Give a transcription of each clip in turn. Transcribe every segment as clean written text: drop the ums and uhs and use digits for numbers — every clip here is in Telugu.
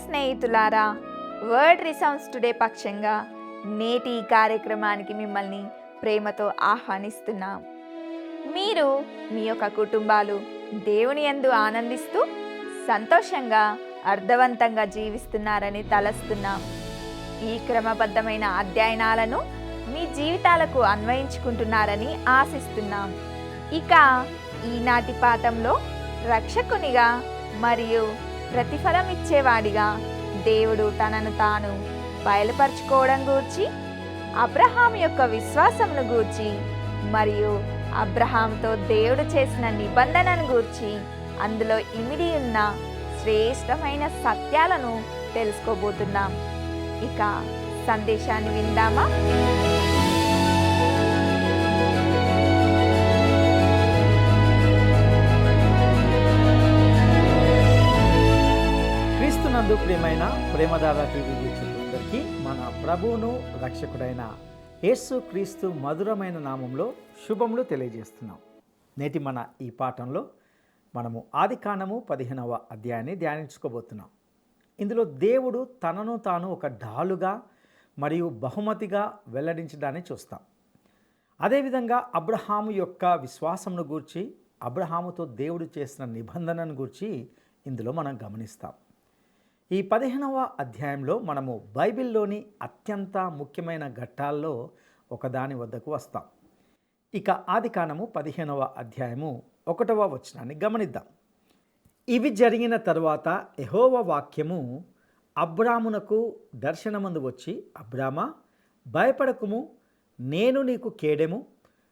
స్నేహితులారా, వర్డ్ రిసౌండ్స్ టుడే పక్షంగా నేటి ఈ కార్యక్రమానికి మిమ్మల్ని ప్రేమతో ఆహ్వానిస్తున్నాం. మీరు మీ యొక్క కుటుంబాలు దేవుని యందు ఆనందిస్తూ సంతోషంగా అర్థవంతంగా జీవిస్తున్నారని తలస్తున్నాం. ఈ క్రమబద్ధమైన అధ్యయనాలను మీ జీవితాలకు అన్వయించుకుంటున్నారని ఆశిస్తున్నాం. ఇక ఈనాటి పాఠంలో రక్షకునిగా మరియు ప్రతిఫలం ఇచ్చేవాడిగా దేవుడు తనను తాను బయలుపరచుకోవడం గూర్చి, అబ్రహాం యొక్క విశ్వాసమును గూర్చి మరియు అబ్రహాంతో దేవుడు చేసిన నిబంధనను గూర్చి అందులో ఇమిడి ఉన్న శ్రేష్టమైన సత్యాలను తెలుసుకోబోతున్నాం. ఇక సందేశాన్ని విందామా? క్రీస్తునందు ప్రియమైన ప్రేమధార టీవీ వీక్షకులందరికీ మన ప్రభువును రక్షకుడైన యేసు క్రీస్తు మధురమైన నామంలో శుభములు తెలియజేస్తున్నాం. నేటి మన ఈ పాఠంలో మనము ఆదికాండము 15వ అధ్యాయాన్ని ధ్యానించుకోబోతున్నాం. ఇందులో దేవుడు తనను తాను ఒక ఢాలుగా మరియు బహుమతిగా వెల్లడించడాన్ని చూస్తాం. అదేవిధంగా అబ్రహాము యొక్క విశ్వాసమును గూర్చి, అబ్రహాముతో దేవుడు చేసిన నిబంధనను గూర్చి ఇందులో మనం గమనిస్తాం. ఈ 15వ అధ్యాయంలో మనము బైబిల్లోని అత్యంత ముఖ్యమైన ఘట్టాల్లో ఒకదాని వద్దకు వస్తాం. ఇక ఆదికాండము 15వ అధ్యాయము 1వ వచనాన్ని గమనిద్దాం. ఇవి జరిగిన తరువాత యెహోవా వాక్యము అబ్రామునకు దర్శనమందు వచ్చి, అబ్రామా, భయపడకుము, నేను నీకు కేడెము,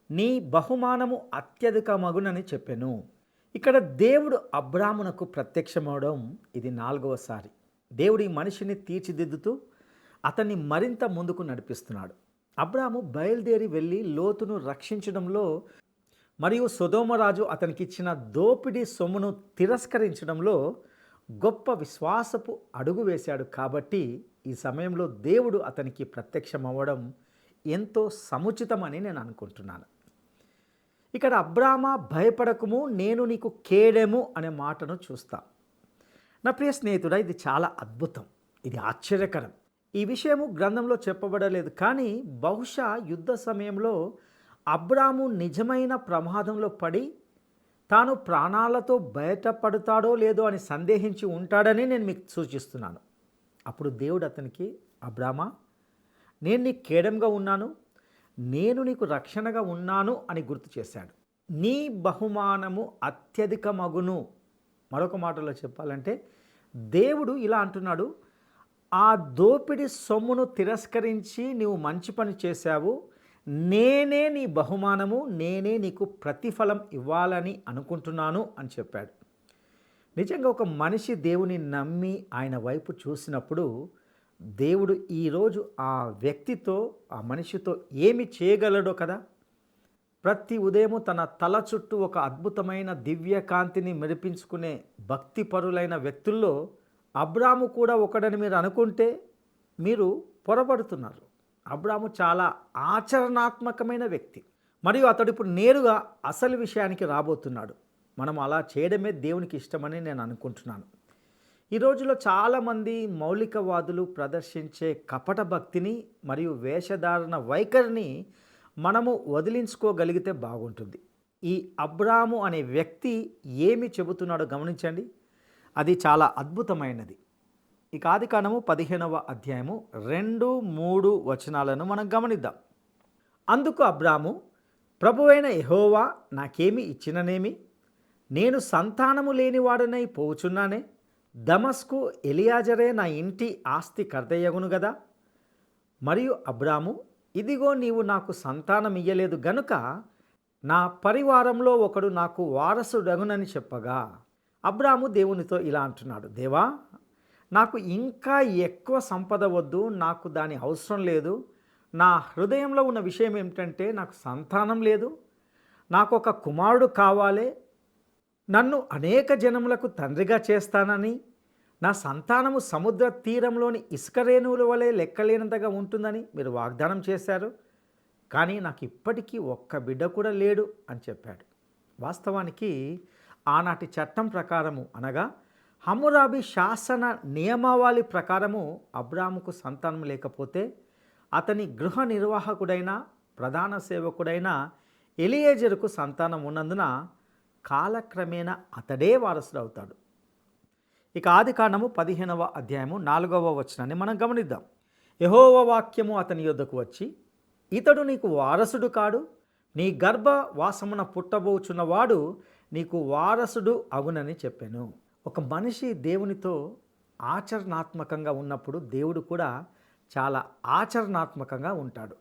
నీ బహుమానము అత్యధికమగునని చెప్పెను. ఇక్కడ దేవుడు అబ్రామునకు ప్రత్యక్షమవడం ఇది 4వసారి. దేవుడు ఈ మనిషిని తీర్చిదిద్దుతూ అతన్ని మరింత ముందుకు నడిపిస్తున్నాడు. అబ్రాము బయలుదేరి వెళ్ళి లోతును రక్షించడంలో మరియు సొదొమరాజు అతనికిచ్చిన దోపిడీ సొమ్మును తిరస్కరించడంలో గొప్ప విశ్వాసపు అడుగు వేశాడు. కాబట్టి ఈ సమయంలో దేవుడు అతనికి ప్రత్యక్షమవ్వడం ఎంతో సముచితమని నేను అనుకుంటున్నాను. ఇక్కడ అబ్రామా, భయపడకుము, నేను నీకు కేడెము అనే మాటను చూస్తాం. నా ప్రియ స్నేహితుడా, ఇది చాలా అద్భుతం, ఇది ఆశ్చర్యకరం. ఈ విషయము గ్రంథంలో చెప్పబడలేదు, కానీ బహుశా యుద్ధ సమయంలో అబ్రాము నిజమైన ప్రమాదంలో పడి తాను ప్రాణాలతో బయటపడతాడో లేదో అని సందేహించి ఉంటాడని నేను మీకు సూచిస్తున్నాను. అప్పుడు దేవుడు అతనికి, అబ్రామా, నేను నీ కేడంగా ఉన్నాను, నేను నీకు రక్షణగా ఉన్నాను అని గుర్తు చేశాడు. నీ బహుమానము అత్యధికమగును. మరొక మాటలో చెప్పాలంటే దేవుడు ఇలా అంటున్నాడు, ఆ దోపిడి సొమ్మును తిరస్కరించి నీవు మంచి పని చేశావు, నేనే నీ బహుమానము, నేనే నీకు ప్రతిఫలం ఇవ్వాలని అనుకుంటున్నాను అని చెప్పాడు. నిజంగా ఒక మనిషి దేవుని నమ్మి ఆయన వైపు చూసినప్పుడు దేవుడు ఈరోజు ఆ వ్యక్తితో, ఆ మనిషితో ఏమి చేయగలడో కదా. ప్రతి ఉదయము తన తల చుట్టూ ఒక అద్భుతమైన దివ్య కాంతిని మెరిపించుకునే భక్తిపరులైన వ్యక్తుల్లో అబ్రాము కూడా ఒకడని మీరు అనుకుంటే మీరు పొరపడుతున్నారు. అబ్రాము చాలా ఆచరణాత్మకమైన వ్యక్తి మరియు అతడు ఇప్పుడు నేరుగా అసలు విషయానికి రాబోతున్నాడు. మనం అలా చేయడమే దేవునికి ఇష్టమని నేను అనుకుంటున్నాను. ఈ రోజులో చాలామంది మౌలికవాదులు ప్రదర్శించే కపట భక్తిని మరియు వేషధారణ వైఖరిని మనము వదిలించుకోగలిగితే బాగుంటుంది. ఈ అబ్రాము అనే వ్యక్తి ఏమి చెబుతున్నాడో గమనించండి, అది చాలా అద్భుతమైనది. ఇక ఆదికాండము 15వ అధ్యాయము 2-3 వచనాలను మనం గమనిద్దాం. అందుకు అబ్రాము, ప్రభువైన యెహోవా నాకేమి ఇచ్చిననేమి, నేను సంతానము లేనివాడనై పోవుచున్నానే, దమస్కు ఎలియాజరే నా ఇంటి ఆస్తి కర్తయ్యగును గదా. మరియు అబ్రాము, ఇదిగో నీవు నాకు సంతానం ఇయ్యలేదు గనుక నా పరివారంలో ఒకడు నాకు వారసుడగునని చెప్పగా, అబ్రాము దేవునితో ఇలా అంటున్నాడు, దేవా, నాకు ఇంకా ఎక్కువ సంపద వద్దు, నాకు దాని అవసరం లేదు. నా హృదయంలో ఉన్న విషయం ఏమిటంటే నాకు సంతానం లేదు, నాకు ఒక కుమారుడు కావాలి, నన్ను అనేక జనములకు తండ్రిగా చేస్తానని, నా సంతానము సముద్ర తీరంలోని ఇసుక రేణువుల వలె లెక్కలేనంతగా ఉంటుందని మీరు వాగ్దానం చేశారు, కానీ నాకు ఇప్పటికీ ఒక్క బిడ్డ కూడా లేడు అని చెప్పాడు. వాస్తవానికి ఆనాటి చట్టం ప్రకారము, అనగా హమ్మురాబి శాసన నియమావళి ప్రకారము అబ్రాముకు సంతానం లేకపోతే అతని గృహ నిర్వాహకుడైన ప్రధాన సేవకుడైన ఎలియేజరుకు సంతానం ఉన్నందున కాలక్రమేణా అతడే వారసుడు అవుతాడు. ఇక ఆదికాండము 15వ అధ్యాయము 4వ వచనాన్ని మనం గమనిద్దాం. యెహోవా వాక్యము అతని యొద్దకు వచ్చి, ఇతడు నీకు వారసుడు కాడు, నీ గర్భవాసమున పుట్టబోచున్నవాడు నీకు వారసుడు అగునని చెప్పాను. ఒక మనిషి దేవునితో ఆచరణాత్మకంగా ఉన్నప్పుడు దేవుడు కూడా చాలా ఆచరణాత్మకంగా ఉంటాడు.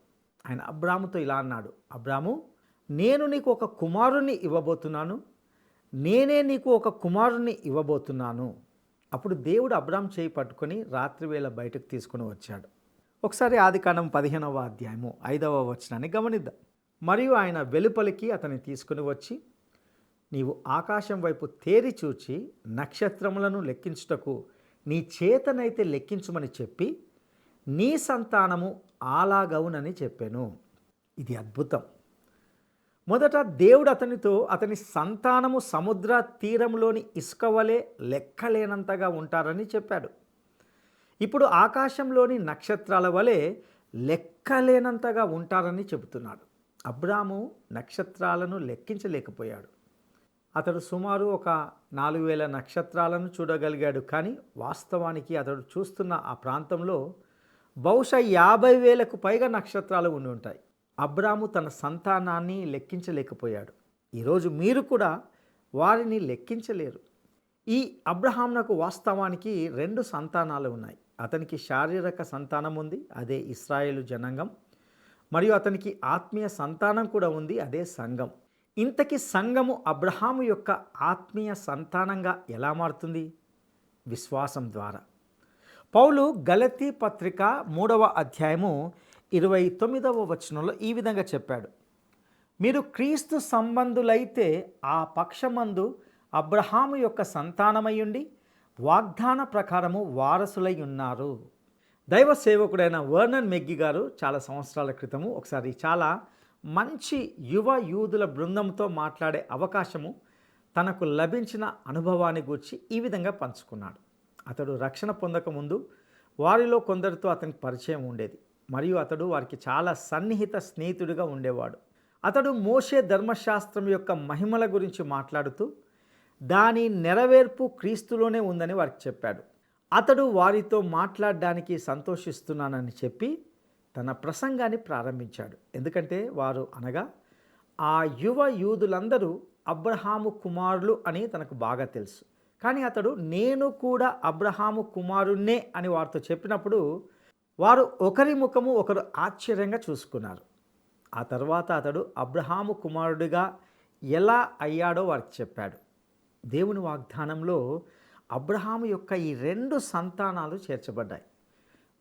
ఆయన అబ్రాముతో ఇలా అన్నాడు, అబ్రాము, నేను నీకు ఒక కుమారుణ్ణి ఇవ్వబోతున్నాను, నేనే నీకు ఒక కుమారుణ్ణి ఇవ్వబోతున్నాను. అప్పుడు దేవుడు అబ్రాము చేయి పట్టుకొని రాత్రివేళ బయటకు తీసుకుని వచ్చాడు. ఒకసారి ఆదికాండం 15వ అధ్యాయము 5వ వచనాన్ని గమనిద్దాం. మరియు ఆయన వెలుపలికి అతన్ని తీసుకుని వచ్చి, నీవు ఆకాశం వైపు తేరి చూచి నక్షత్రములను లెక్కించుటకు నీ చేతనైతే లెక్కించుమని చెప్పి నీ సంతానము అలాగవునని చెప్పాను. ఇది అద్భుతం. మొదట దేవుడు అతనితో అతని సంతానము సముద్ర తీరంలోని ఇసుక వలె లెక్కలేనంతగా ఉంటారని చెప్పాడు. ఇప్పుడు ఆకాశంలోని నక్షత్రాల వలె లెక్కలేనంతగా ఉంటారని చెబుతున్నాడు. అబ్రాము నక్షత్రాలను లెక్కించలేకపోయాడు. అతడు సుమారు ఒక 4000 నక్షత్రాలను చూడగలిగాడు. కానీ వాస్తవానికి అతడు చూస్తున్న ఆ ప్రాంతంలో బహుశా 50,000కు పైగా నక్షత్రాలు ఉండి ఉంటాయి. అబ్రాము తన సంతానాన్ని లెక్కించలేకపోయాడు. ఈరోజు మీరు కూడా వారిని లెక్కించలేరు. ఈ అబ్రహామునకు వాస్తవానికి 2 సంతానాలు ఉన్నాయి. అతనికి శారీరక సంతానం ఉంది, అదే ఇశ్రాయేలు జనాంగం. మరియు అతనికి ఆత్మీయ సంతానం కూడా ఉంది, అదే సంఘం. ఇంతకీ సంఘము అబ్రహాము యొక్క ఆత్మీయ సంతానంగా ఎలా మారుతుంది? విశ్వాసం ద్వారా. పౌలు గలతీ పత్రిక 3వ అధ్యాయము 29వ వచనంలో ఈ విధంగా చెప్పాడు, మీరు క్రీస్తు సంబంధులైతే ఆ పక్షమందు అబ్రహాము యొక్క సంతానమయ్యుండి వాగ్దాన ప్రకారము వారసులై ఉన్నారు. దైవ సేవకుడైన వర్నన్ మెగ్గి గారు చాలా సంవత్సరాల క్రితము ఒకసారి చాలా మంచి యువ యూదుల బృందంతో మాట్లాడే అవకాశము తనకు లభించిన అనుభవాన్ని గూర్చి ఈ విధంగా పంచుకున్నాడు. అతడు రక్షణ పొందకముందు వారిలో కొందరితో అతనికి పరిచయం ఉండేది మరియు అతడు వారికి చాలా సన్నిహిత స్నేహితుడిగా ఉండేవాడు. అతడు మోషే ధర్మశాస్త్రం యొక్క మహిమల గురించి మాట్లాడుతూ దాని నెరవేర్పు క్రీస్తులోనే ఉందని వారికి చెప్పాడు. అతడు వారితో మాట్లాడడానికి సంతోషిస్తున్నానని చెప్పి తన ప్రసంగాన్ని ప్రారంభించాడు. ఎందుకంటే వారు అనగా ఆ యువ యూదులందరూ అబ్రహాము కుమారులు అని తనకు బాగా తెలుసు. కానీ అతడు నేను కూడా అబ్రహాము కుమారుణ్ణే అని వారితో చెప్పినప్పుడు వారు ఒకరి ముఖము ఒకరు ఆశ్చర్యంగా చూసుకున్నారు. ఆ తర్వాత అతడు అబ్రహాము కుమారుడిగా ఎలా అయ్యాడో వారికి చెప్పాడు. దేవుని వాగ్దానంలో అబ్రహాము యొక్క ఈ 2 సంతానాలు చేర్చబడ్డాయి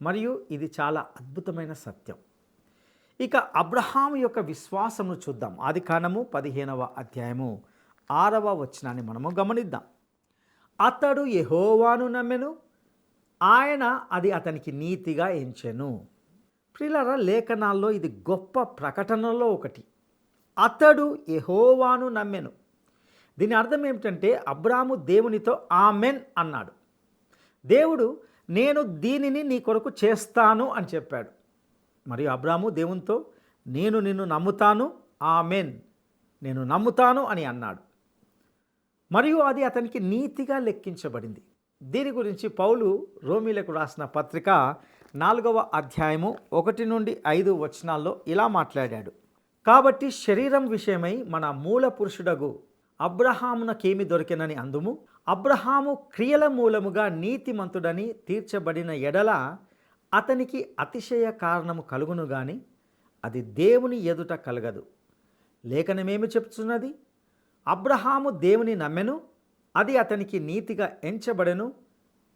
మరియు ఇది చాలా అద్భుతమైన సత్యం. ఇక అబ్రహాము యొక్క విశ్వాసమును చూద్దాం. ఆదికాండము 15వ అధ్యాయము 6వ వచనాన్ని మనము గమనిద్దాం. అతడు యెహోవాను నమ్మెను, ఆయన అది అతనికి నీతిగా ఎంచెను. ప్రియులారా, లేఖనాల్లో ఇది గొప్ప ప్రకటనలో ఒకటి. అతడు యెహోవాను నమ్మెను. దీని అర్థం ఏమిటంటే అబ్రాము దేవునితో ఆమెన్ అన్నాడు. దేవుడు నేను దీనిని నీ కొరకు చేస్తాను అని చెప్పాడు. మరియు అబ్రాము దేవునితో నేను నిన్ను నమ్ముతాను, ఆమెన్, నేను నమ్ముతాను అని అన్నాడు. మరియు అది అతనికి నీతిగా లెక్కించబడింది. దీని గురించి పౌలు రోమీలకు రాసిన పత్రిక 4వ అధ్యాయము 1 నుండి 5 వచనాల్లో ఇలా మాట్లాడాడు. కాబట్టి శరీరం విషయమై మన మూల పురుషుడగు అబ్రహామునకేమి దొరికెనని అందుము, అబ్రహాము క్రియల మూలముగా నీతిమంతుడని తీర్చబడిన ఎడల అతనికి అతిశయ కారణము కలుగును గాని అది దేవుని ఎదుట కలగదు. లేఖనమేమి చెప్తున్నది? అబ్రహాము దేవుని నమ్మెను, అది అతనికి నీతిగా ఎంచబడెను.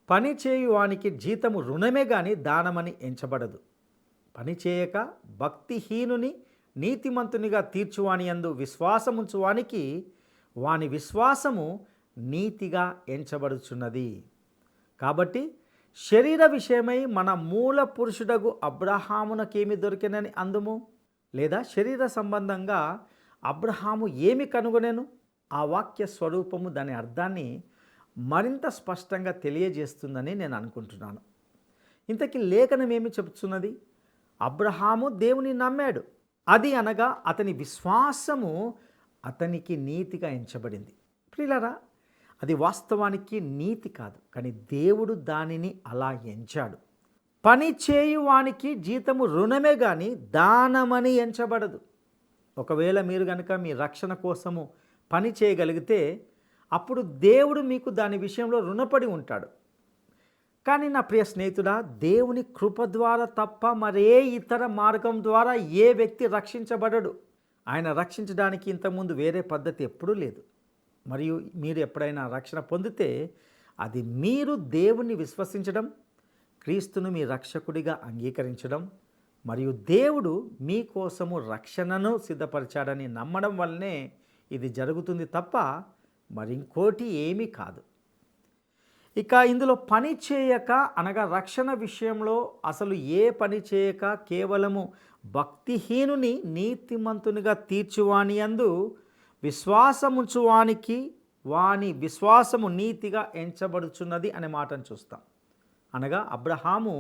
పని చేయువానికి జీతము రుణమే గాని దానమని ఎంచబడదు. పని చేయక భక్తిహీనుని నీతిమంతునిగా తీర్చువాని యందు విశ్వాసముంచువానికి వాని విశ్వాసము నీతిగా ఎంచబడుచున్నది. కాబట్టి శరీర విషయమై మన మూల పురుషుడగు అబ్రహామునకేమి దొరికెనని అందుము, లేదా శరీర సంబంధంగా అబ్రహాము ఏమి కనుగొనెను? ఆ వాక్య స్వరూపము దాని అర్థాన్ని మరింత స్పష్టంగా తెలియజేస్తుందని నేను అనుకుంటున్నాను. ఇంతకీ లేఖనం ఏమి చెబుతున్నది? అబ్రహాము దేవుని నమ్మాడు, అది అనగా అతని విశ్వాసము అతనికి నీతిగా ఎంచబడింది. ప్రియులారా, అది వాస్తవానికి నీతి కాదు, కానీ దేవుడు దానిని అలా ఎంచాడు. పని చేయువానికి జీతము రుణమే కానీ దానమని ఎంచబడదు. ఒకవేళ మీరు కనుక మీ రక్షణ కోసము పని చేయగలిగితే అప్పుడు దేవుడు మీకు దాని విషయంలో రుణపడి ఉంటాడు. కానీ నా ప్రియ స్నేహితుడా, దేవుని కృప ద్వారా తప్ప మరే ఇతర మార్గం ద్వారా ఏ వ్యక్తి రక్షించబడడు. ఆయన రక్షించడానికి ఇంతకుముందు వేరే పద్ధతి ఎప్పుడూ లేదు. మరియు మీరు ఎప్పుడైనా రక్షణ పొందితే అది మీరు దేవుణ్ణి విశ్వసించడం, క్రీస్తును మీ రక్షకుడిగా అంగీకరించడం, మరియు దేవుడు మీకోసము రక్షణను సిద్ధపరిచాడని నమ్మడం వల్లనే ఇది జరుగుతుంది తప్ప మరింకోటి ఏమీ కాదు. ఇక ఇందులో పని చేయక అనగా రక్షణ విషయంలో అసలు ఏ పని చేయక కేవలము భక్తిహీనుని నీతిమంతునిగా తీర్చువాని యందు విశ్వాసముంచువానికి వాని విశ్వాసము నీతిగా ఎంచబడుచున్నది అనే మాటను చూస్తాం. అనగా అబ్రహాము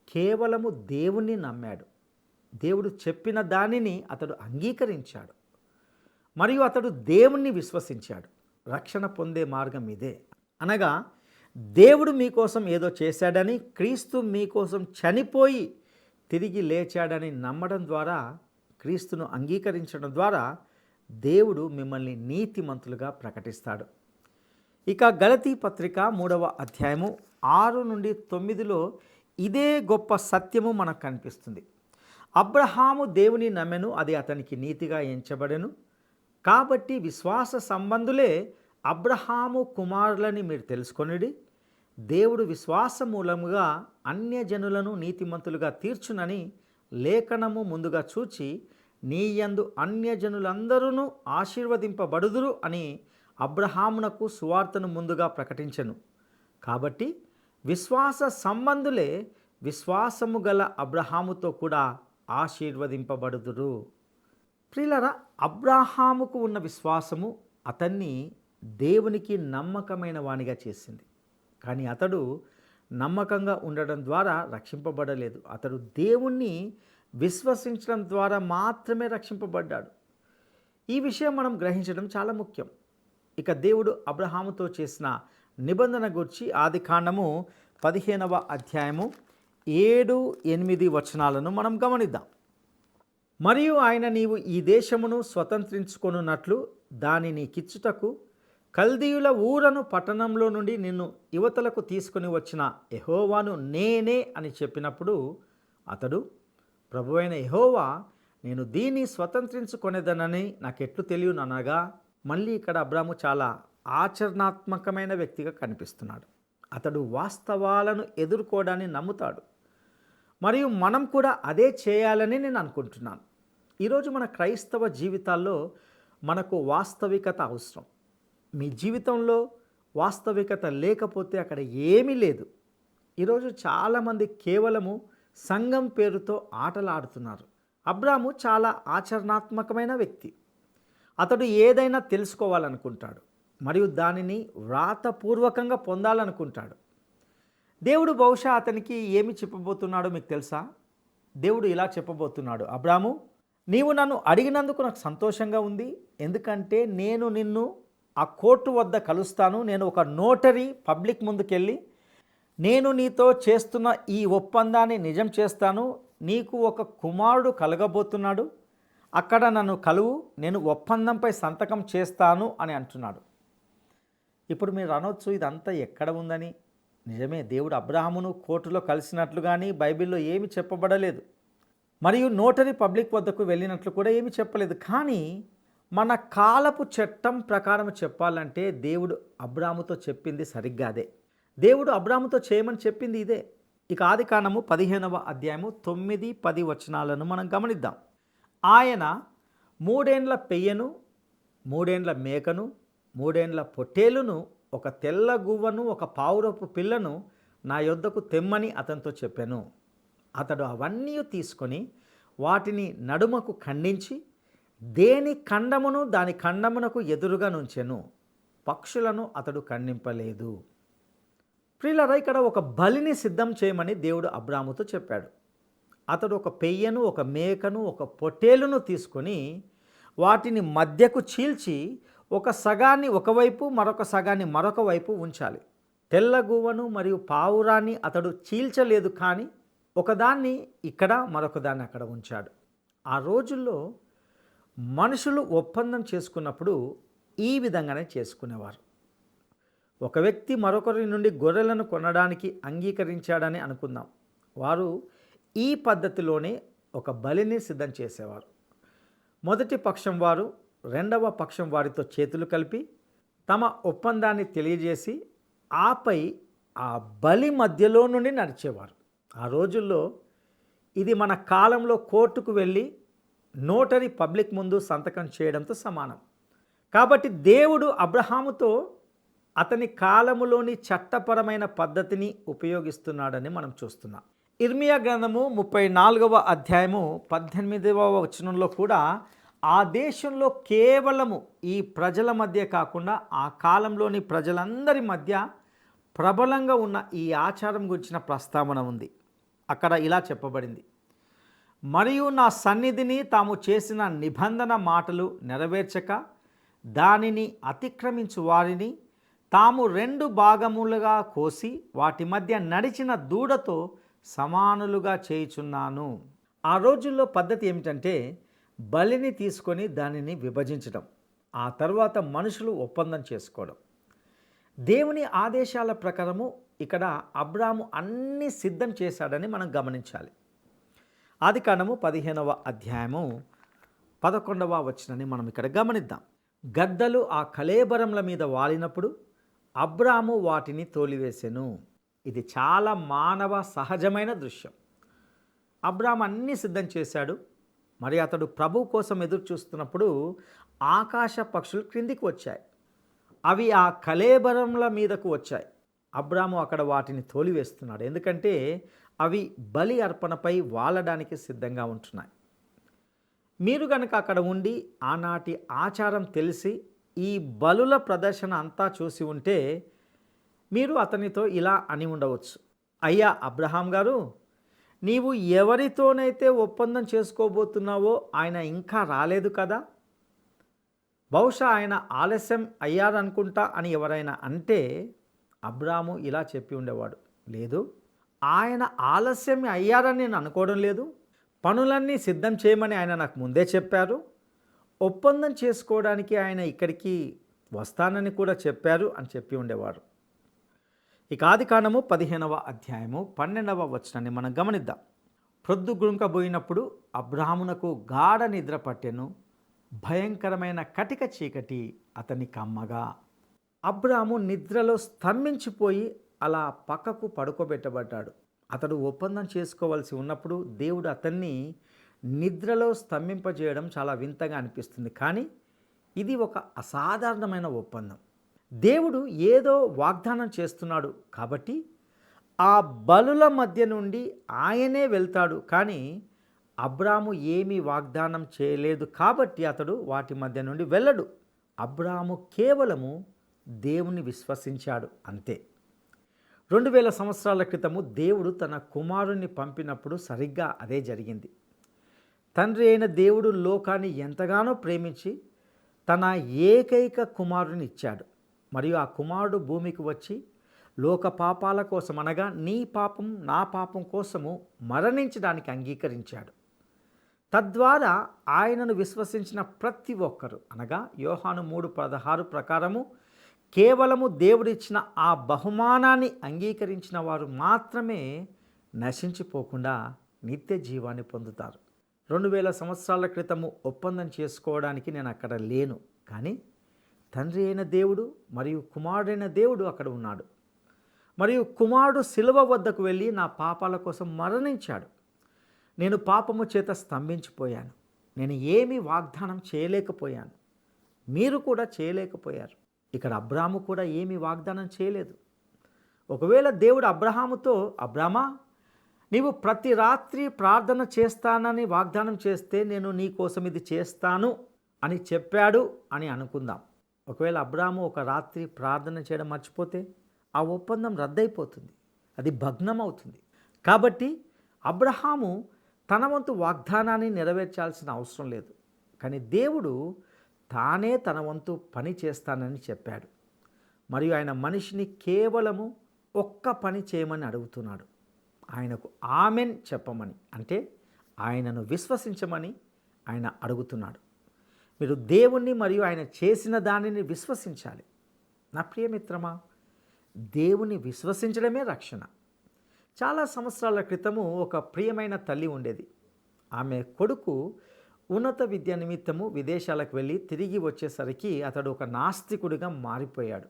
కేవలము దేవుణ్ణి నమ్మాడు, దేవుడు చెప్పిన దానిని అతడు అంగీకరించాడు, మరియు అతడు దేవుణ్ణి విశ్వసించాడు. రక్షణ పొందే మార్గం ఇదే. అనగా దేవుడు మీకోసం ఏదో చేశాడని, క్రీస్తు మీకోసం చనిపోయి తిరిగి లేచాడని నమ్మడం ద్వారా, క్రీస్తును అంగీకరించడం ద్వారా దేవుడు మిమ్మల్ని నీతిమంతులుగా ప్రకటిస్తాడు. ఇక గలతీ పత్రిక 3వ అధ్యాయము 6 నుండి 9లో ఇదే గొప్ప సత్యము మనకు కనిపిస్తుంది. అబ్రహాము దేవుని నమ్మెను, అది అతనికి నీతిగా ఎంచబడెను. కాబట్టి విశ్వాస సంబంధులే అబ్రహాము కుమారులని మీరు తెలుసుకొనిడి. దేవుడు విశ్వాస మూలముగా అన్యజనులను నీతిమంతులుగా తీర్చునని లేఖనము ముందుగా చూచి, నీయందు అన్యజనులందరూ ఆశీర్వదింపబడుదురు అని అబ్రహామునకు సువార్తను ముందుగా ప్రకటించెను. కాబట్టి విశ్వాస సంబంధులే విశ్వాసము గల అబ్రహాముతో కూడా ఆశీర్వదింపబడుదురు. ప్రియులారా, అబ్రహాముకు ఉన్న విశ్వాసము అతన్ని దేవునికి నమ్మకమైన వానిగా చేసింది. కానీ అతడు నమ్మకంగా ఉండడం ద్వారా రక్షింపబడలేదు. అతడు దేవుణ్ణి విశ్వసించడం ద్వారా మాత్రమే రక్షింపబడ్డాడు. ఈ విషయం మనం గ్రహించడం చాలా ముఖ్యం. ఇక దేవుడు అబ్రహాముతో చేసిన నిబంధన గురించి ఆదికాండము 15వ అధ్యాయము 7-8 వచనాలను మనం గమనిద్దాం. మరియు ఆయన నీవు ఈ దేశమును స్వతంత్రించుకొనున్నట్లు దాని నీకిచ్చుటకు కల్దీయుల ఊరను పట్టణంలో నుండి నిన్ను యువతలకు తీసుకుని వచ్చిన యెహోవాను నేనే అని చెప్పినప్పుడు అతడు, ప్రభువైన యెహోవా, నేను దీన్ని స్వతంత్రించుకొనేదనని నాకెట్లు తెలియననగా, మళ్ళీ ఇక్కడ అబ్రాము చాలా ఆచరణాత్మకమైన వ్యక్తిగా కనిపిస్తున్నాడు. అతడు వాస్తవాలను ఎదుర్కోవడాన్ని నమ్ముతాడు. మరియు మనం కూడా అదే చేయాలని నేను అనుకుంటున్నాను. ఈరోజు మన క్రైస్తవ జీవితాల్లో మనకు వాస్తవికత అవసరం. మీ జీవితంలో వాస్తవికత లేకపోతే అక్కడ ఏమీ లేదు. ఈరోజు చాలామంది కేవలము సంఘం పేరుతో ఆటలాడుతున్నారు. అబ్రాము చాలా ఆచరణాత్మకమైన వ్యక్తి. అతడు ఏదైనా తెలుసుకోవాలనుకుంటాడు మరియు దానిని వ్రాతపూర్వకంగా పొందాలనుకుంటాడు. దేవుడు బహుశా అతనికి ఏమి చెప్పబోతున్నాడో మీకు తెలుసా? దేవుడు ఇలా చెప్పబోతున్నాడు, అబ్రాము, నీవు నన్ను అడిగినందుకు నాకు సంతోషంగా ఉంది. ఎందుకంటే నేను నిన్ను ఆ కోర్టు వద్ద కలుస్తాను. నేను ఒక నోటరీ పబ్లిక్ ముందుకెళ్ళి నేను నీతో చేస్తున్న ఈ ఒప్పందాన్ని నిజం చేస్తాను. నీకు ఒక కుమారుడు కలగబోతున్నాడు. అక్కడ నన్ను కలువు, నేను ఒప్పందంపై సంతకం చేస్తాను అని అంటున్నాడు. ఇప్పుడు మీరు అనొచ్చు, ఇదంతా ఎక్కడ ఉందని. నిజమే, దేవుడు అబ్రహామును కోర్టులో కలిసినట్లు కానీ బైబిల్లో ఏమి చెప్పబడలేదు. మరియు నోటరీ పబ్లిక్ వద్దకు వెళ్ళినట్లు కూడా ఏమి చెప్పలేదు. కానీ మన కాలపు చట్టం ప్రకారం చెప్పాలంటే దేవుడు అబ్రాముతో చెప్పింది సరిగ్గా అదే. దేవుడు అబ్రాముతో చేయమని చెప్పింది ఇదే. ఇక ఆదికాండము 15వ అధ్యాయము 9-10 వచనాలను మనం గమనిద్దాం. ఆయన 3 ఏండ్ల పెయ్యను, 3 ఏండ్ల మేకను, 3 ఏండ్ల పొట్టేలును, ఒక తెల్ల గువ్వను, ఒక పావురపు పిల్లను నా యొద్దకు తెమ్మని అతనితో చెప్పాను. అతడు అవన్నీ తీసుకొని వాటిని నడుమకు ఖండించి దేని ఖండమును దాని ఖండమునకు ఎదురుగా నుంచెను. పక్షులను అతడు ఖండింపలేదు. ప్రియులారా, ఇక్కడ ఒక బలిని సిద్ధం చేయమని దేవుడు అబ్రాముతో చెప్పాడు. అతడు ఒక పెయ్యను, ఒక మేకను, ఒక పొట్టేలును తీసుకొని వాటిని మధ్యకు చీల్చి ఒక సగాన్ని ఒకవైపు, మరొక సగాన్ని మరొక వైపు ఉంచాలి. తెల్లగువ్వను మరియు పావురాన్ని అతడు చీల్చలేదు, కానీ ఒకదాన్ని ఇక్కడ, మరొకదాన్ని అక్కడ ఉంచాడు. ఆ రోజుల్లో మనుషులు ఒప్పందం చేసుకున్నప్పుడు ఈ విధంగానే చేసుకునేవారు. ఒక వ్యక్తి మరొకరి నుండి గొర్రెలను కొనడానికి అంగీకరించాడని అనుకుందాం. వారు ఈ పద్ధతిలోనే ఒక బలిని సిద్ధం చేసేవారు. మొదటి పక్షం వారు రెండవ పక్షం వారితో చేతులు కలిపి తమ ఒప్పందాన్ని తెలియజేసి ఆపై ఆ బలి మధ్యలో నుండి నడిచేవారు. ఆ రోజుల్లో ఇది మన కాలంలో కోర్టుకు వెళ్ళి నోటరీ పబ్లిక్ ముందు సంతకం చేయడంతో సమానం. కాబట్టి దేవుడు అబ్రహాముతో అతని కాలములోని చట్టపరమైన పద్ధతిని ఉపయోగిస్తున్నాడని మనం చూస్తున్నాం. ఇర్మియా గ్రంథము 34వ అధ్యాయము 18వ వచనంలో కూడా ఆ దేశంలో కేవలము ఈ ప్రజల మధ్య కాకుండా ఆ కాలంలోని ప్రజలందరి మధ్య ప్రబలంగా ఉన్న ఈ ఆచారం గురించిన ప్రస్తావన ఉంది. అక్కడ ఇలా చెప్పబడింది, మరియు నా సన్నిధిని తాము చేసిన నిబంధన మాటలు నెరవేర్చక దానిని అతిక్రమించు వారిని తాము 2 భాగములుగా కోసి వాటి మధ్య నడిచిన దూడతో సమానులుగా చేయుచున్నాను. ఆ రోజుల్లో పద్ధతి ఏమిటంటే బలిని తీసుకొని దానిని విభజించడం, ఆ తర్వాత మనుషులు ఒప్పందం చేసుకోవడం. దేవుని ఆదేశాల ప్రకారము ఇక్కడ అబ్రాము అన్నీ సిద్ధం చేశాడని మనం గమనించాలి. ఆదికాండము 15వ అధ్యాయము 11వ వచనాన్ని మనం ఇక్కడ గమనిద్దాం. గద్దలు ఆ కళేబరముల మీద వాలినప్పుడు అబ్రాము వాటిని తోలివేసెను. ఇది చాలా మానవ సహజమైన దృశ్యం. అబ్రాము అన్నీ సిద్ధం చేశాడు. మరి అతడు ప్రభు కోసం ఎదురు చూస్తున్నప్పుడు ఆకాశ పక్షులు క్రిందికి వచ్చాయి. అవి ఆ కళేబరముల మీదకు వచ్చాయి. అబ్రాము అక్కడ వాటిని తోలివేస్తున్నాడు, ఎందుకంటే అవి బలి అర్పణపై వాలడానికి సిద్ధంగా ఉంటున్నాయి. మీరు కనుక అక్కడ ఉండి ఆనాటి ఆచారం తెలిసి ఈ బలుల ప్రదర్శన అంతా చూసి ఉంటే మీరు అతనితో ఇలా అని ఉండవచ్చు, అయ్యా అబ్రహాం గారు, నీవు ఎవరితోనైతే ఒప్పందం చేసుకోబోతున్నావో ఆయన ఇంకా రాలేదు కదా, బహుశా ఆయన ఆలస్యం అయ్యారనుకుంటా అని ఎవరైనా అంటే అబ్రాము ఇలా చెప్పి ఉండేవాడు, లేదు, ఆయన ఆలస్యం అయ్యారని నేను అనుకోవడం లేదు, పనులన్నీ సిద్ధం చేయమని ఆయన నాకు ముందే చెప్పారు, ఒప్పందం చేసుకోవడానికి ఆయన ఇక్కడికి వస్తానని కూడా చెప్పారు అని చెప్పి ఉండేవారు. ఇక ఆదికాండము 15వ అధ్యాయము 12వ వచనాన్ని మనం గమనిద్దాం. ప్రొద్దుగుంకబోయినప్పుడు అబ్రాహామునకు గాఢ నిద్ర పట్టెను, భయంకరమైన కటిక చీకటి అతని కమ్మగా. అబ్రాహాము నిద్రలో స్తంభించిపోయి అలా పక్కకు పడుకోబెట్టబడ్డాడు. అతడు ఒప్పందం చేసుకోవాల్సి ఉన్నప్పుడు దేవుడు అతన్ని నిద్రలో స్తంభింపజేయడం చాలా వింతగా అనిపిస్తుంది. కానీ ఇది ఒక అసాధారణమైన ఒప్పందం. దేవుడు ఏదో వాగ్దానం చేస్తున్నాడు కాబట్టి ఆ బలుల మధ్య నుండి ఆయనే వెళ్తాడు. కానీ అబ్రాము ఏమీ వాగ్దానం చేయలేదు కాబట్టి అతడు వాటి మధ్య నుండి వెళ్ళడు. అబ్రాము కేవలము దేవుని విశ్వసించాడు అంతే. 2000 సంవత్సరాల క్రితము దేవుడు తన కుమారుణ్ణి పంపినప్పుడు సరిగ్గా అదే జరిగింది. తండ్రి అయిన దేవుడు లోకాన్ని ఎంతగానో ప్రేమించి తన ఏకైక కుమారుని ఇచ్చాడు. మరియు ఆ కుమారుడు భూమికి వచ్చి లోక పాపాల కోసం, అనగా నీ పాపం నా పాపం కోసము మరణించడానికి అంగీకరించాడు. తద్వారా ఆయనను విశ్వసించిన ప్రతి ఒక్కరు, అనగా యోహాను 3:16 ప్రకారము కేవలము దేవుడిచ్చిన ఆ బహుమానాన్ని అంగీకరించిన వారు మాత్రమే నశించిపోకుండా నిత్య జీవాన్ని పొందుతారు. 2000 సంవత్సరాల క్రితము ఒప్పందం చేసుకోవడానికి నేను అక్కడ లేను, కానీ తండ్రి అయిన దేవుడు మరియు కుమారుడైన దేవుడు అక్కడ ఉన్నాడు. మరియు కుమారుడు శిలువ వద్దకు వెళ్ళి నా పాపాల కోసం మరణించాడు. నేను పాపము చేత స్తంభించిపోయాను. నేను ఏమీ వాగ్దానం చేయలేకపోయాను, మీరు కూడా చేయలేకపోయారు. ఇక్కడ అబ్రాము కూడా ఏమీ వాగ్దానం చేయలేదు. ఒకవేళ దేవుడు అబ్రహాముతో, అబ్రామా, నీవు ప్రతి రాత్రి ప్రార్థన చేస్తానని వాగ్దానం చేస్తే నేను నీ కోసం ఇది చేస్తాను అని చెప్పాడు అని అనుకుందాం. ఒకవేళ అబ్రాము ఒక రాత్రి ప్రార్థన చేయడం మర్చిపోతే ఆ ఒప్పందం రద్దయిపోతుంది, అది భగ్నం అవుతుంది. కాబట్టి అబ్రహాము తన వంతు వాగ్దానాన్ని నెరవేర్చాల్సిన అవసరం లేదు. కానీ దేవుడు తానే తన వంతు పని చేస్తానని చెప్పాడు. మరియు ఆయన మనిషిని కేవలము ఒక్క పని చేయమని అడుగుతున్నాడు. ఆయనకు ఆమెన్ చెప్పమని, అంటే ఆయనను విశ్వసించమని ఆయన అడుగుతున్నాడు. మీరు దేవుణ్ణి మరియు ఆయన చేసిన దానిని విశ్వసించాలి. నా ప్రియమిత్రమా, దేవుని విశ్వసించడమే రక్షణ. చాలా సంవత్సరాల క్రితము ఒక ప్రియమైన తల్లి ఉండేది. ఆమె కొడుకు ఉన్నత విద్య నిమిత్తము విదేశాలకు వెళ్ళి తిరిగి వచ్చేసరికి అతడు ఒక నాస్తికుడిగా మారిపోయాడు.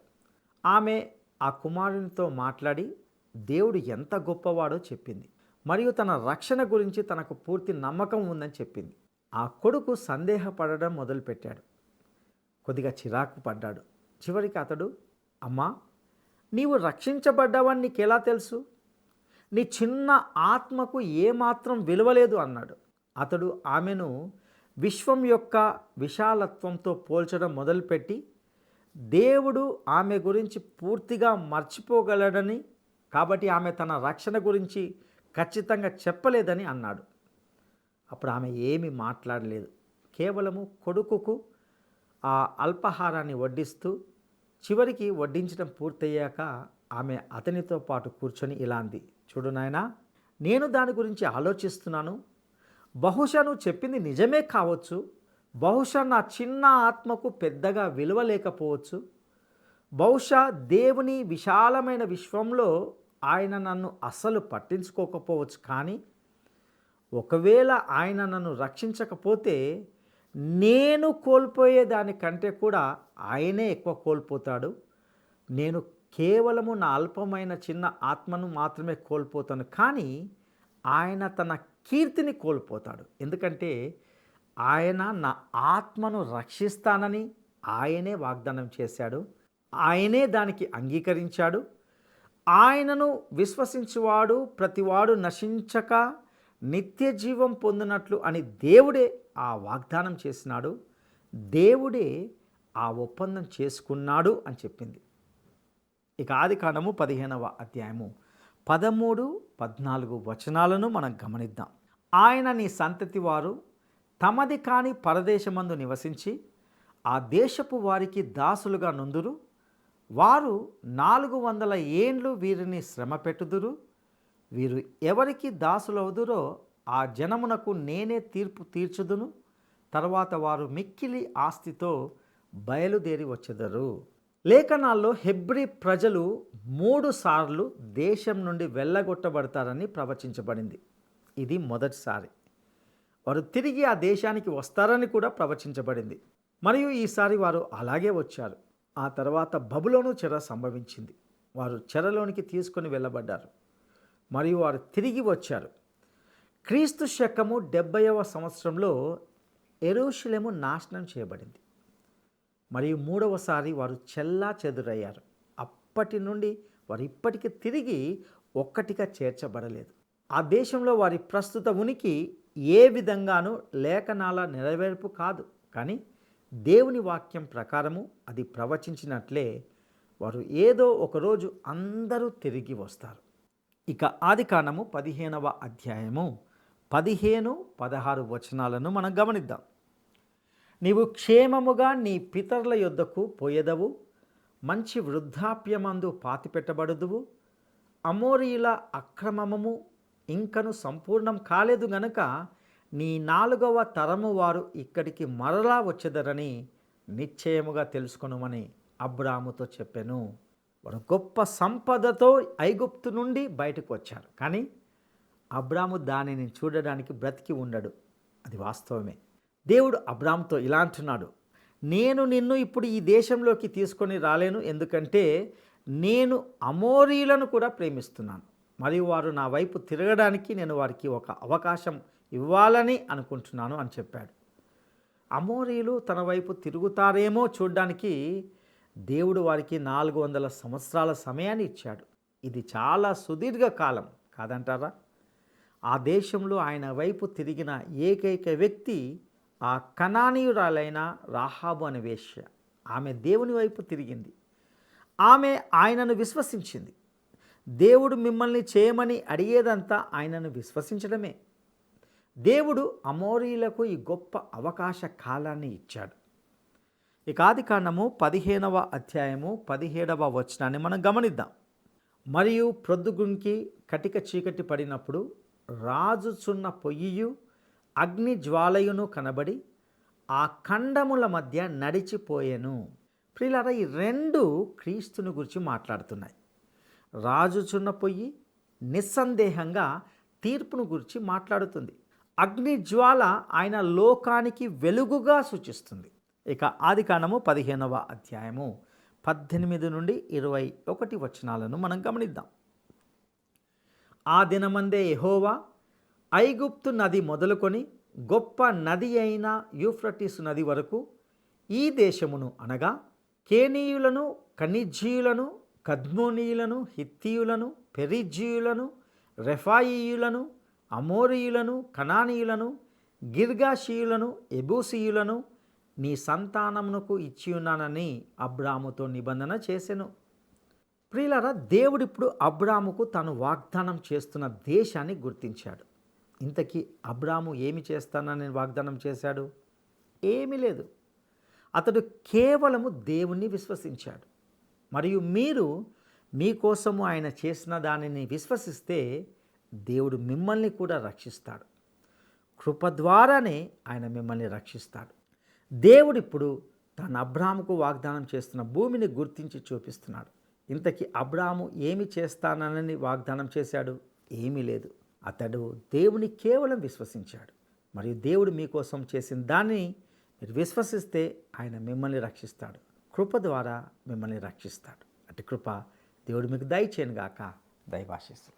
ఆమె ఆ కుమారునితో మాట్లాడి దేవుడు ఎంత గొప్పవాడో చెప్పింది, మరియు తన రక్షణ గురించి తనకు పూర్తి నమ్మకం ఉందని చెప్పింది. ఆ కొడుకు సందేహపడడం మొదలుపెట్టాడు. కొద్దిగా చిరాకు పడ్డాడు. చివరికి అతడు, అమ్మా, నీవు రక్షించబడ్డావని నీకెలా తెలుసు? నీ చిన్న ఆత్మకు ఏమాత్రం విలువలేదు అన్నాడు. అతడు ఆమెను విశ్వం యొక్క విశాలత్వంతో పోల్చడం మొదలుపెట్టి దేవుడు ఆమె గురించి పూర్తిగా మర్చిపోగలడని, కాబట్టి ఆమె తన రక్షణ గురించి ఖచ్చితంగా చెప్పలేదని అన్నాడు. అప్పుడు ఆమె ఏమీ మాట్లాడలేదు. కేవలము కొడుకుకు ఆ అల్పాహారాన్ని వడ్డిస్తూ, చివరికి వడ్డించడం పూర్తయ్యాక ఆమె అతనితో పాటు కూర్చొని ఇలా అంది, చూడు నాయనా, నేను దాని గురించి ఆలోచిస్తున్నాను. బహుశా నువ్వు చెప్పింది నిజమే కావచ్చు. బహుశా నా చిన్న ఆత్మకు పెద్దగా విలువ లేకపోవచ్చు. బహుశా దేవుని విశాలమైన విశ్వంలో ఆయన నన్ను అస్సలు పట్టించుకోకపోవచ్చు. కానీ ఒకవేళ ఆయన నన్ను రక్షించకపోతే నేను కోల్పోయే దానికంటే కూడా ఆయనే ఎక్కువ కోల్పోతాడు. నేను కేవలము నా అల్పమైన చిన్న ఆత్మను మాత్రమే కోల్పోతాను, కానీ ఆయన తన కీర్తిని కోల్పోతాడు. ఎందుకంటే ఆయన నా ఆత్మను రక్షిస్తానని ఆయనే వాగ్దానం చేశాడు. ఆయనే దానికి అంగీకరించాడు. ఆయనను విశ్వసించువాడు ప్రతివాడు నశించక నిత్య జీవం పొందినట్లు అని దేవుడే ఆ వాగ్దానం చేసినాడు. దేవుడే ఆ ఒప్పందం చేసుకున్నాడు అని చెప్పింది. ఇక ఆదికాండము 15వ అధ్యాయము 13, 14 వచనాలను మనం గమనిద్దాం. ఆయన నీ సంతతి వారు తమది కాని పరదేశమందు నివసించి ఆ దేశపు వారికి దాసులుగా నుందురు. వారు 400 ఏండ్లు వీరిని శ్రమ పెట్టుదురు. వీరు ఎవరికి దాసులవుదురో ఆ జనమునకు నేనే తీర్పు తీర్చుదును. తర్వాత వారు మిక్కిలి ఆస్తితో బయలుదేరి వచ్చెదరు. లేఖనాల్లో హెబ్రీ ప్రజలు 3 సార్లు దేశం నుండి వెళ్ళగొట్టబడతారని ప్రవచించబడింది. ఇది మొదటిసారి. వారు తిరిగి ఆ దేశానికి వస్తారని కూడా ప్రవచించబడింది. మరియు ఈసారి వారు అలాగే వచ్చారు. ఆ తర్వాత బబులోను చెర సంభవించింది. వారు చెరలోనికి తీసుకొని వెళ్ళబడ్డారు మరియు వారు తిరిగి వచ్చారు. క్రీస్తు శకము 70వ సంవత్సరంలో యెరూషలేము నాశనం చేయబడింది. మరియు 3వసారి వారు చెల్లా చెదురయ్యారు. అప్పటి నుండి వారు ఇప్పటికీ తిరిగి ఒక్కటిగా చేర్చబడలేదు. ఆ దేశంలో వారి ప్రస్తుత ఉనికి ఏ విధంగానూ లేఖనాల నెరవేర్పు కాదు, కానీ దేవుని వాక్యం ప్రకారము అది ప్రవచించినట్లే వారు ఏదో ఒకరోజు అందరూ తిరిగి వస్తారు. ఇక ఆదికాండము 15వ అధ్యాయము 15, 16 వచనాలను మనం గమనిద్దాం. నీవు క్షేమముగా నీ పితరుల యొద్దకు పోయెదవు, మంచి వృద్ధాప్యమందు పాతిపెట్టబడుదువు. అమోరీయుల అక్రమము ఇంకను సంపూర్ణం కాలేదు గనుక నీ 4వ తరము వారు ఇక్కడికి మరలా వచ్చెదరని నిశ్చయముగా తెలుసుకొనుమని అబ్రాముతో చెప్పెను. వారు గొప్ప సంపదతో ఐగుప్తు నుండి బయటకు వచ్చారు, కానీ అబ్రాము దానిని చూడడానికి బ్రతికి ఉండడు. అది వాస్తవమే. దేవుడు అబ్రాముతో ఇలా అంటున్నాడు, నేను నిన్ను ఇప్పుడు ఈ దేశంలోకి తీసుకొని రాలేను, ఎందుకంటే నేను అమోరీయులను కూడా ప్రేమిస్తున్నాను మరియు వారు నా వైపు తిరగడానికి నేను వారికి ఒక అవకాశం ఇవ్వాలని అనుకుంటున్నాను అని చెప్పాడు. అమోరీయులు తన వైపు తిరుగుతారేమో చూడడానికి దేవుడు వారికి 400 సంవత్సరాల సమయాన్ని ఇచ్చాడు. ఇది చాలా సుదీర్ఘ కాలం కాదంటారా? ఆ దేశంలో ఆయన వైపు తిరిగిన ఏకైక వ్యక్తి ఆ కనానీయురాలైన రాహాబు అనే వేశ్య. ఆమె దేవుని వైపు తిరిగింది. ఆమె ఆయనను విశ్వసించింది. దేవుడు మిమ్మల్ని చేయమని అడిగేదంతా ఆయనను విశ్వసించడమే. దేవుడు అమోరీయులకు ఈ గొప్ప అవకాశ కాలాన్ని ఇచ్చాడు. ఇక ఆదికాండము 15వ అధ్యాయము 17వ వచనాన్ని మనం గమనిద్దాం. మరియు ప్రొద్దుగుంకి కటిక చీకటి పడినప్పుడు రాజుచున్న పొయ్యియు అగ్ని జ్వాలయును కనబడి ఆ ఖండముల మధ్య నడిచిపోయెను. ప్రియులారా, ఈ రెండు క్రీస్తుని గురించి మాట్లాడుతున్నాయి. రాజుచున్న పొయ్యి నిస్సందేహంగా తీర్పును గురించి మాట్లాడుతుంది. అగ్ని జ్వాల ఆయన లోకానికి వెలుగుగా సూచిస్తుంది. ఇక ఆదికాండము 15వ అధ్యాయము 18 నుండి 21 వచనాలను మనం గమనిద్దాం. ఆ దినమందే యెహోవా ఐగుప్తు నది మొదలుకొని గొప్ప నది అయిన యూఫ్రటీసు నది వరకు ఈ దేశమును అనగా కేనీయులను, కనిజ్జీయులను, కద్మోనీయులను, హిత్తీయులను, పెరిజ్జీయులను, రెఫాయీయులను, అమోరీయులను, కనానీయులను, గిర్గాషీయులను, ఎబూసీయులను నీ సంతానమునకు ఇచ్చియున్నానని అబ్రాముతో నిబంధన చేసెను. ప్రియులారా, దేవుడిప్పుడు అబ్రాముకు తాను వాగ్దానం చేస్తున్న దేశాన్ని గుర్తించాడు. ఇంతకీ అబ్రాము ఏమి చేస్తానని వాగ్దానం చేశాడు? ఏమీ లేదు. అతడు కేవలము దేవుణ్ణి విశ్వసించాడు. మరియు మీరు మీకోసము ఆయన చేసిన దానిని విశ్వసిస్తే దేవుడు మిమ్మల్ని కూడా రక్షిస్తాడు. కృప ద్వారానే ఆయన మిమ్మల్ని రక్షిస్తాడు. దేవుడు ఇప్పుడు తన అబ్రాముకు వాగ్దానం చేస్తున్న భూమిని గుర్తించి చూపిస్తున్నాడు. ఇంతకీ అబ్రాము ఏమి చేస్తానని వాగ్దానం చేశాడు? ఏమీ లేదు. అతడు దేవుని కేవలం విశ్వసించాడు. మరియు దేవుడు మీకోసం చేసిన దాన్ని మీరు విశ్వసిస్తే ఆయన మిమ్మల్ని రక్షిస్తాడు. కృప ద్వారా మిమ్మల్ని రక్షిస్తాడు. అటు కృప దేవుడు మీకు దయచేయను గాక. దైవాశీస్సులు.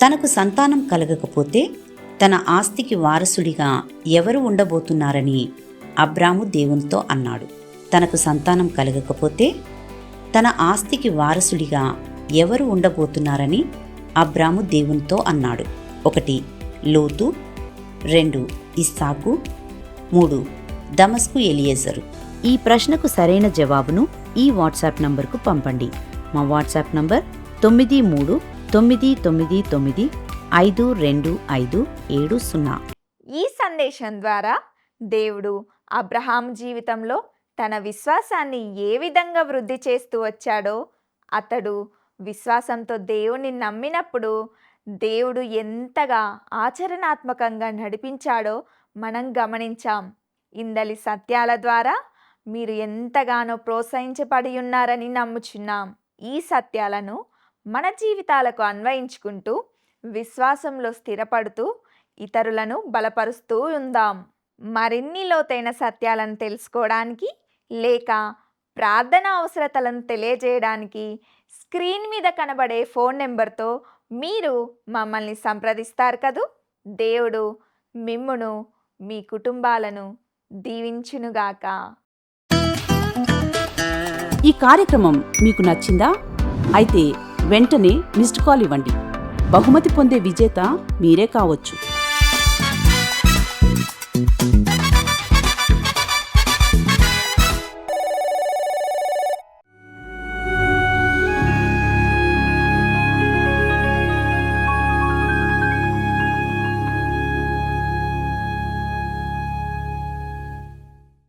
తనకు సంతానం కలగకపోతే తన ఆస్తికి వారసుడిగా ఎవరు ఉండబోతున్నారని అబ్రాము దేవునితో అన్నాడు. తనకు సంతానం కలగకపోతే తన ఆస్తికి వారసుడిగా ఎవరు ఉండబోతున్నారని అబ్రాము దేవునితో అన్నాడు. 1 లోతు, 2 ఇస్సాకు, 3 దమస్కు ఎలియేజరు. ఈ ప్రశ్నకు సరైన జవాబును ఈ వాట్సాప్ నంబర్కు పంపండి. మా వాట్సాప్ నంబర్ 9399952570. ఈ సందేశం ద్వారా దేవుడు అబ్రహాం జీవితంలో తన విశ్వాసాన్ని ఏ విధంగా వృద్ధి చేస్తూ వచ్చాడో, అతడు విశ్వాసంతో దేవుని నమ్మినప్పుడు దేవుడు ఎంతగా ఆచరణాత్మకంగా నడిపించాడో మనం గమనించాం. ఇందలి సత్యాల ద్వారా మీరు ఎంతగానో ప్రోత్సహించబడి ఉన్నారని నమ్ముచున్నాం. ఈ సత్యాలను మన జీవితాలకు అన్వయించుకుంటూ విశ్వాసంలో స్థిరపడుతూ ఇతరులను బలపరుస్తూ ఉందాం. మరిన్ని లోతైన సత్యాలను తెలుసుకోవడానికి లేక ప్రార్థన అవసరతలను తెలియజేయడానికి స్క్రీన్ మీద కనబడే ఫోన్ నెంబర్తో మీరు మమ్మల్ని సంప్రదిస్తారు కదూ. దేవుడు మిమ్మును, మీ కుటుంబాలను దీవించునుగాక. ఈ కార్యక్రమం మీకు నచ్చిందా? అయితే వెంటనే మిస్డ్ కాల్ ఇవ్వండి. బహుమతి పొందే విజేత మీరే కావచ్చు.